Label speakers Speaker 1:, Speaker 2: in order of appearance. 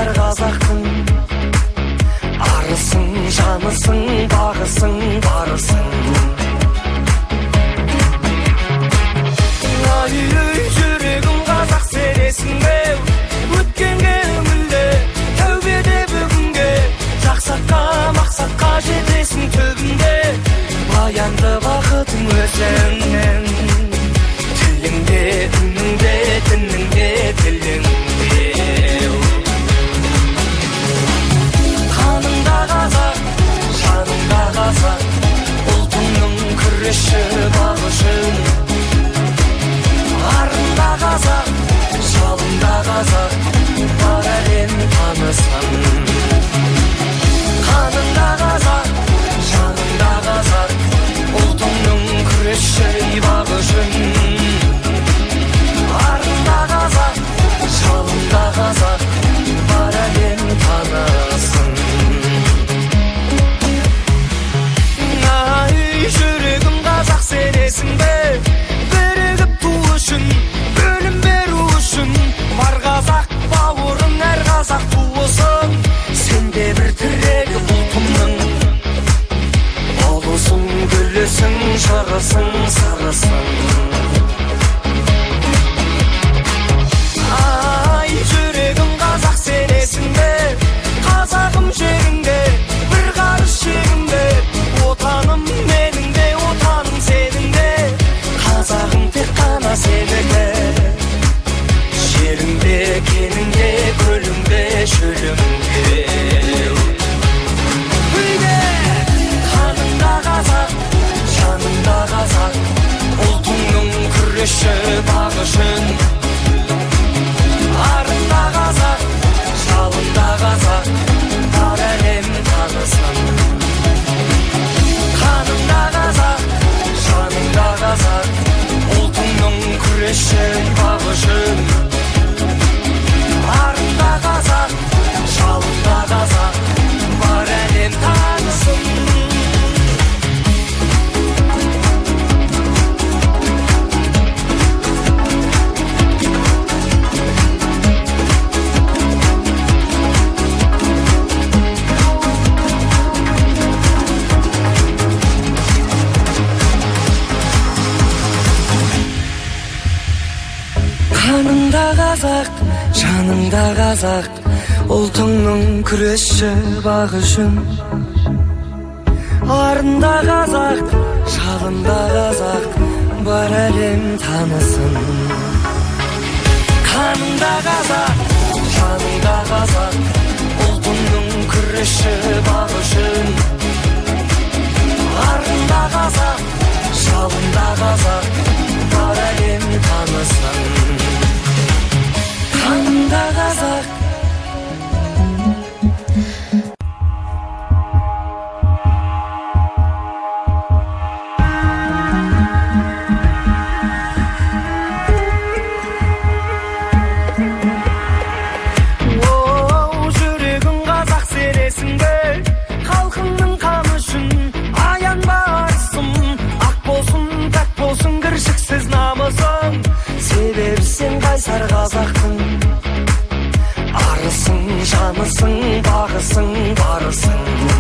Speaker 1: қайсар қазақтың арысың, жанысың, бағысың, барысың. Ай, жүрегім қазақ сенесің бе? Өткенге үңілде, тәубеде бүгінге, жақсатқа, мақсатқа жетесің түбінде. Баянды бақытың өзіңнен, тіліңде, үніңде, дініңде, тіліңде. Қаныңда қазақ, жаныңда қазақ, ұлтыңның күресші бағышын. Арында қазақ, жалында қазақ, бар әлем танысын. Қаныңда қазақ, жаныңда қазақ, ұлтыңның күресші бағышын. Арында қазақ, жалында қазақ, бар әлем танысын. Ай, жүрегім қазақ сенесің бе? Бірігіп ту үшін, бөлім беру үшін, бар қазақ бауырың, әр қазақ туысың. Сенде бір тірегі ұлтымның, ұлысың, гүлісің, жырысың, сарысың. Ай, жүрегім қазақ сенесің бе? Қазағым жеріңде, бір қарыс шегіңде, отаным менің де, отаным сенің де. Қазағым тек қана сенікі, жеріңде, кеніңде, көліңде, шөліңде. Қаныңда қазақ, жаныңда қазақ, ұлтыңның күресші бағышын. Арында қазақ, жалында қазақ, бар әлем танысын. Қаныңда қазақ, жаныңда қазақ, ұлтыңның күресші бағышын. Арында қазақ, жалында қазақ, бар әлем танысын. Қаныңда қазақ, жаныңда қазақ, ұлтыңның күресші бағышын. Арында қазақ, жалында қазақ, бар әлем танысын. Қаныңда қазақ, жаныңда қазақ, ұлтыңның күресші бағышын. Арында қазақ, жалында қазақ, бар әлем танысын. Қаныңда қазақ. Оу, жүрегім қазақ сенесің бе? Халқыңның қамы үшін аянба арысым. Ақ болсын, пәк болсын, кіршіксіз намысың. Себебі сен қайсар қазақтың арысың, жанысың, бағысың, барысың.